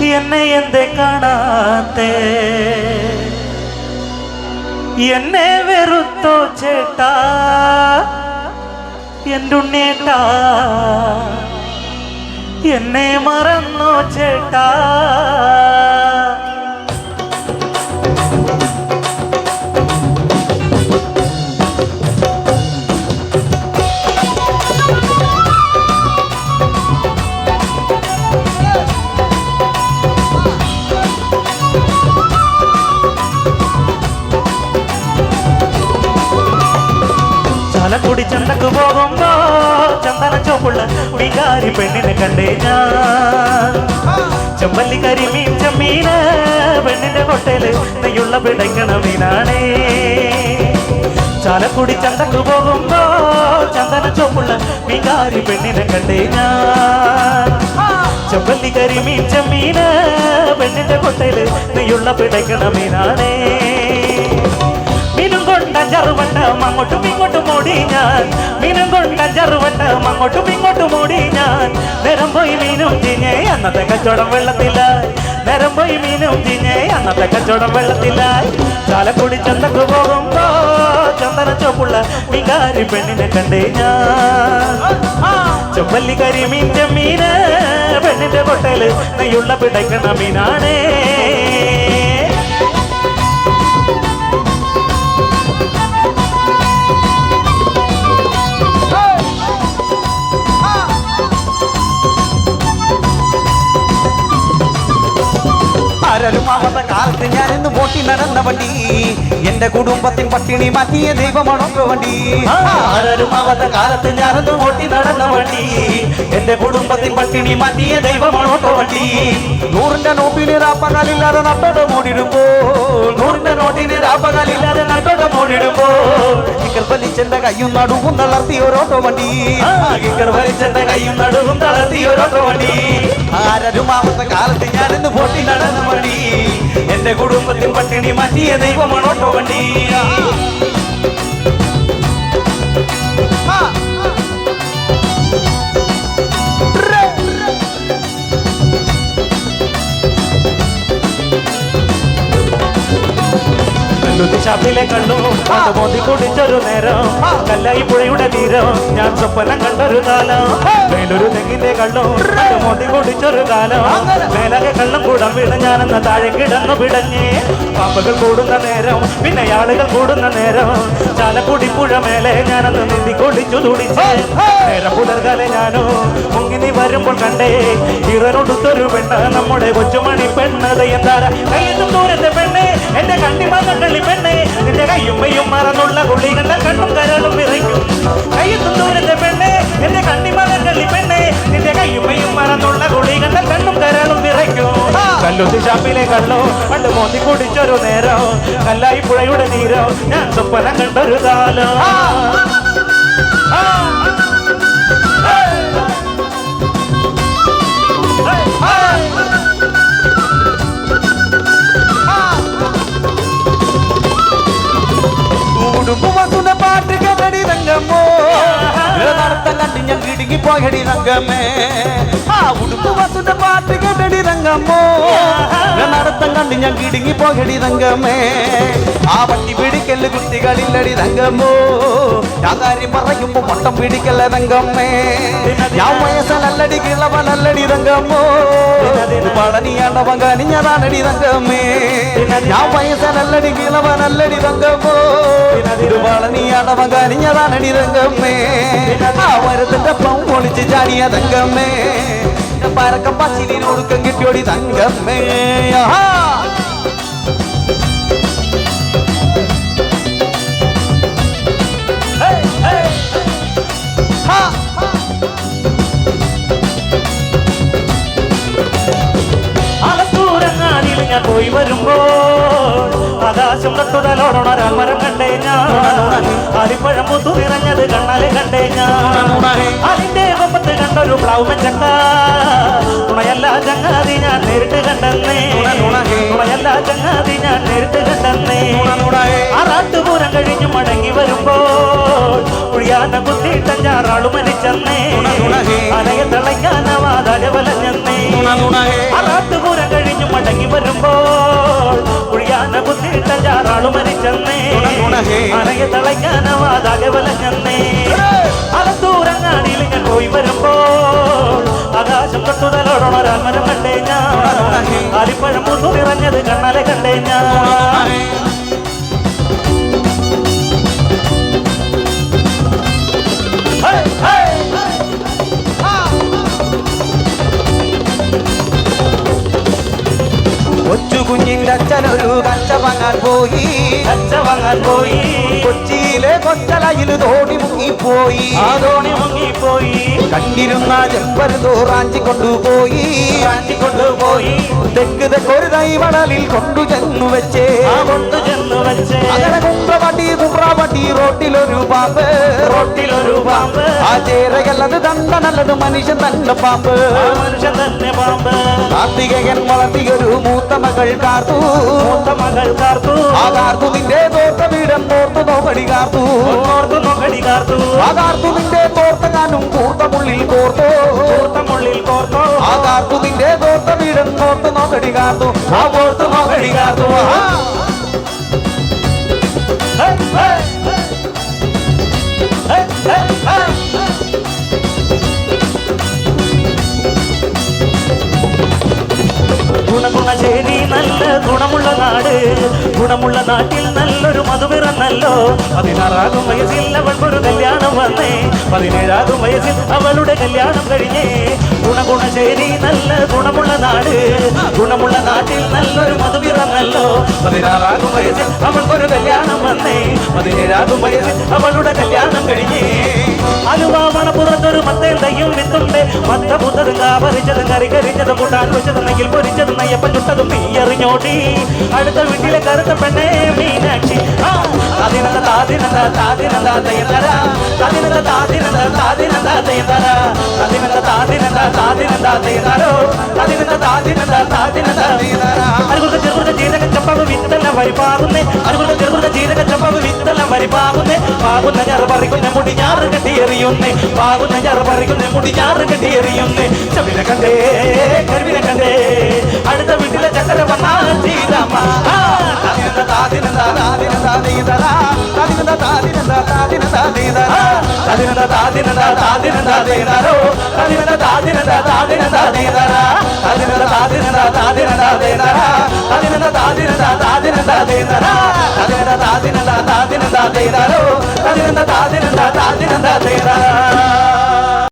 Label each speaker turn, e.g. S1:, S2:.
S1: എന്നെ എന്തേ കാണാത്തെ എന്നെ വെറുത്തോ ചേട്ടാ എൻ്റെ ഉണ്ണേട്ടാ എന്നെ മറന്നോ ചേട്ടാ ചാലക്കുടി ചന്തക്ക് പോകുമ്പോ ചന്ദന ചോപ്പുള്ള വികാരി പെണ്ണിനെ കണ്ടേ ഞാൻ ചെമ്പല്ലി കരിമീൻ ചെമ്മീന് പെണ്ണിന്റെ കൊട്ടയില് നെയ്യുള്ള പിടയ്ക്കണ മീനാണേ ചാലക്കുടി ചന്തക്ക് പോകുമ്പോ ചന്ദന ചോപ്പുള്ള വികാരി പെണ്ണിനെ കണ്ടേ ഞാൻ ചെമ്പല്ലി കരിമീൻ ചെമ്മീന് പെണ്ണിന്റെ കൊട്ടയില് നെയ്യുള്ള പിടയ്ക്കണ മീനാണേ മീനും കൊണ്ട ചെറുവട്ടം അങ്ങോട്ടും ഇങ്ങോട്ടും ഓടി ഞാൻ മീനും കൊണ്ട ചെറുവട്ടം അങ്ങോട്ടും ഇങ്ങോട്ടും ഓടി ഞാൻ നേരം പോയി മീനും ചീഞ്ഞേ അന്നത്തെ കച്ചവടം വെള്ളത്തിലായി നേരം പോയി മീനും ചീഞ്ഞേ അന്നത്തെ കച്ചവടം വെള്ളത്തിലായി ചാലക്കുടി ചന്തക്ക് പോകുമ്പോ ചന്ദന ചോപ്പുള്ള വികാരി പെണ്ണിനെ കണ്ടേ ഞാൻ ചെമ്പല്ലി കരിമീൻ ചെമ്മീന് പെണ്ണിന്റെ കൊട്ടയില് നെയ്യുള്ള പിടയ്ക്കണ മീനാണേ
S2: ആരരുമാവാത്ത കാലത്ത് ഞാനിന്ന് വോട്ടി നടന്ന വണ്ടി എന്റെ കുടുംബത്തിൻ പട്ടിണി മാറ്റിയ ദൈവമാണോ വണ്ടി
S1: ആരരുമാവാത്ത കാലത്ത് ഞാനിന്ന് വോട്ടി നടന്ന വണ്ടി എന്റെ കുടുംബത്തിൻ പട്ടിണി മാറ്റിയ ദൈവമാണോ വണ്ടി
S2: നൂറിന്റെ നോട്ടിന് രാപ്പകലില്ലാതെ നട്ടോട മൂടിടുമ്പോ
S1: നൂറിന്റെ നോട്ടിന് രാപ്പകലില്ലാതെ നട്ടോട മൂടിടുമ്പോ
S2: ഇക്കർ വലിച്ചെന്റെ കയ്യും നടുവും തളർത്തി ഒരോട്ടോ വണ്ടി
S1: ഇക്കർ വലിച്ചെന്റെ കയ്യും നടുവും തളർത്തി ഒരോട്ടോ വണ്ടി
S2: ആരരുമാവാത്ത കാലത്ത് ഞാനിന്ന് വോട്ടി നടന്ന വണ്ടി
S1: എന്റെ കുടുംബത്തിൽ പട്ടിണി മാറ്റിയ ദൈവമാണോട്ടോ വണ്ടി ഷാപ്പിലെ കണ്ടു മോന്തി കുടിച്ചൊരു നേരം കല്ലായി പുഴയുടെ തീരം ഞാൻ സ്വപ്നം കണ്ടൊരു കാലം വേലൊരു തെങ്ങിന്റെ കള്ളു മോന്തി കുടിച്ചൊരു കാലം മേലകെ കള്ളം കൂടാൻ വീണ ഞാനെന്ന താഴെ കിടന്നു പിടഞ്ഞ് പാമ്പുകൾ കൂടുന്ന നേരം പിന്നെ ആളുകൾ കൂടുന്ന നേരം ചാലക്കുടി പുഴ മേലെ ഞാനന്ന് നീന്തി കുടിച്ചു തുടിച്ച് നേരം പുലർകാലെ ഞാനോ മുങ്ങിനി വരുമ്പോൾ കണ്ടേ ഇറനൊടുത്തൊരു പെണ്ണ് നമ്മുടെ കൊച്ചുമണി പെണ്ണത് എന്താ കയ്യെത്തും ദൂരത്തെ പെണ്ണ് എന്റെ കണ്ണിമകളി പെണ്ണെ നിന്റെ കയ്യും മെയ്യും മറന്നുള്ള കുളി കണ്ട കണ്ണും കരളും വിറയ്ക്കും കയ്യെത്തും ദൂരത്തെ പെണ്ണെ എന്റെ കണ്ണിമകളി പെണ്ണെ നിന്റെ കയ്യും മെയ്യും മറന്നുള്ള കുളി കണ്ട കണ്ണും കരളും വിറയ്ക്കും കല്ലുത്തി ഷാപ്പിലെ കള്ളോ പണ്ട് മോന്തി കുടിച്ചൊരു നേരം കല്ലായി പുഴയുടെ നീരോ ഞാൻ സ്വപ്നം കണ്ടൊരു കാലം
S2: കുടുംബവാസുന്റെ പാട്ട് കേട്ടടി രംഗമോ നടത്തം കണ്ടി ഞാൻ കിടുങ്ങി പോയടി രംഗമേ കുടുംബവാസുന്റെ പാട്ട് കേട്ടടി രംഗമോ നടത്തം കണ്ടി ഞാൻ കിടുങ്ങി പോയടി രംഗമേ ആ വണ്ടി പിടിക്കല് കുട്ടികളില്ലടി രംഗമോ ഞാൻ കാര്യം പറയുമ്പോ മട്ടം പിടിക്കല്ല രംഗമ്മേ ഞാൻ വയസ്സനല്ലടി കിളവനല്ലടി രംഗമോ പളനിയാണ്ടവൻ കനിഞ്ഞതാണടി രംഗമ്മേ ഞാൻ വയസ്സനല്ലടി കിളവനല്ലടി രംഗമോ പളനിയാണ്ടവൻ കനിഞ്ഞതാണടി രംഗമ്മേ ആ മരത്തിന്റെ പം പൊളിച്ച് ചാടിയ തങ്കമ്മേ പരക്കം പച്ചിലിനൊടുക്കം കിട്ടിയോടി തങ്കമ്മേ
S1: ഞാൻ പോയി വരുമ്പോ ആകാശം തൊട്ടുതലോടൊണരാൻ മരം കണ്ടേ ഞാൻ അരിപ്പഴം മുത്തു നിറഞ്ഞത് കണ്ണാലെ കണ്ടേ ഞാൻ അതിന്റെ കൊമ്പത്ത് കണ്ടൊരു പ്ലാവ് ചക്ക തുണയല്ല ചങ്ങാതി ഞാൻ നേരിട്ട് കണ്ടെന്നേ തുണയല്ല ചങ്ങാതി ഞാൻ നേരിട്ട് കണ്ടെന്നേ ആറാട്ടുപൂരം കഴിഞ്ഞു മടങ്ങി വരുമ്പോ കുഴിയാന കുത്തിയിട്ട ഞാറാളു മരിച്ചെന്നേ അലയെ തിളയ്ക്കാനവാതാലെ വലഞ്ഞെന്നേ ആറാട്ടുപൂരം ഇരുപത്തഞ്ചാറാളു മരിച്ചെന്നേ അനയെ തളയ്ക്കാനവാതാകെ വലഞ്ഞെന്നേ അലത്തൂരങ്ങാടിയിൽ ഞാൻ പോയി വരുമ്പോ ആകാശം തൊട്ടുതലോടൊണരാൻ മരം കണ്ടേ ഞാൻ അരിപ്പഴം മുന്നു നിറഞ്ഞത് കണ്ണാലെ കണ്ടേ ഞാൻ
S2: കൊച്ചു കുഞ്ഞിന്റെ അച്ഛനൊരു കച്ച വാങ്ങാൻ പോയി കൊച്ചിയിലെ കൊച്ചലയിൽ തോണി മുങ്ങിപ്പോയി കണ്ടിരുന്ന ചെമ്പരുതോ റാഞ്ചി കൊണ്ടുപോയി തെക്ക് തെക്കൊരു തൈവടലിൽ കൊണ്ടു ചെന്നു വെച്ചേ അങ്ങനെ കുമ്പ്രവട്ടി റോട്ടിലൊരു പാമ്പ് ആ ചേരകല്ലത് ദണ്ട നല്ലത് മനുഷ്യൻ തന്നെ പാമ്പ് കാർത്തികൻ വളർത്തിയൊരു മൂത്ത മകൾ കാർത്തു ആ കാർത്തു നിന്റെ തോർത്ത വീടം തോർത്തു നോക്കടി കാർത്തു ആ കാർത്തു നിന്റെ തോർത്തങ്ങാനും കൂർത്തമുള്ളിൽ കോർത്തു ആ കാർത്തു നിന്റെ തോർത്ത വീടം തോർത്തു നോക്കടി കാർത്തു ആ കോർത്തു നോക്കടി കാർത്തു
S1: ഗുണഗുണശ്ശേരി നല്ല ഗുണമുള്ള നാട്ടിൽ നല്ലൊരു മധുപിറന്നല്ലോ 16 വയസ്സിൽ അവൾക്കൊരു കല്യാണം വന്നേ 17 വയസ്സിൽ അവളുടെ കല്യാണം കഴിഞ്ഞേ ഗുണഗുണശ്ശേരി നല്ല ഗുണമുള്ള നാട്ടിൽ നല്ലൊരു മധുപിറന്നല്ലോ 16 വയസ്സിൽ അവൾക്കൊരു കല്യാണം വന്നേ 17 വയസ്സിൽ അവളുടെ കല്യാണം കഴിഞ്ഞേ അലുവാമണപ്പുറത്തൊരു മത്തേൽ തയ്യും വിത്തുണ്ട് മത്ത പുത്തതും കാവരിച്ചതും കരിച്ചതും കൂട്ടാൻ വെച്ചതും നെയ്യിൽ പൊരിച്ചതും നെയ്യപ്പൻ ചുട്ടതും നീ എറിഞ്ഞോടി അടുത്ത വീട്ടിലെ കറുത്ത പെണ്ണേ മീനാക്ഷി ജീരക ചപ്പവ് വിത്തെല്ലാം വരിപ്പാകുന്നേ പാകുന്ന ഞാറ് പറിക്കുന്ന മുടി ഞാറ് കെട്ടിയെറിയുന്നേ ചവിനെ കണ്ടേ കരുവിനെ കണ്ടേ അടുത്ത വീട്ടിലെ ചക്കര വന്നാൽ സീതമ്മ താദിന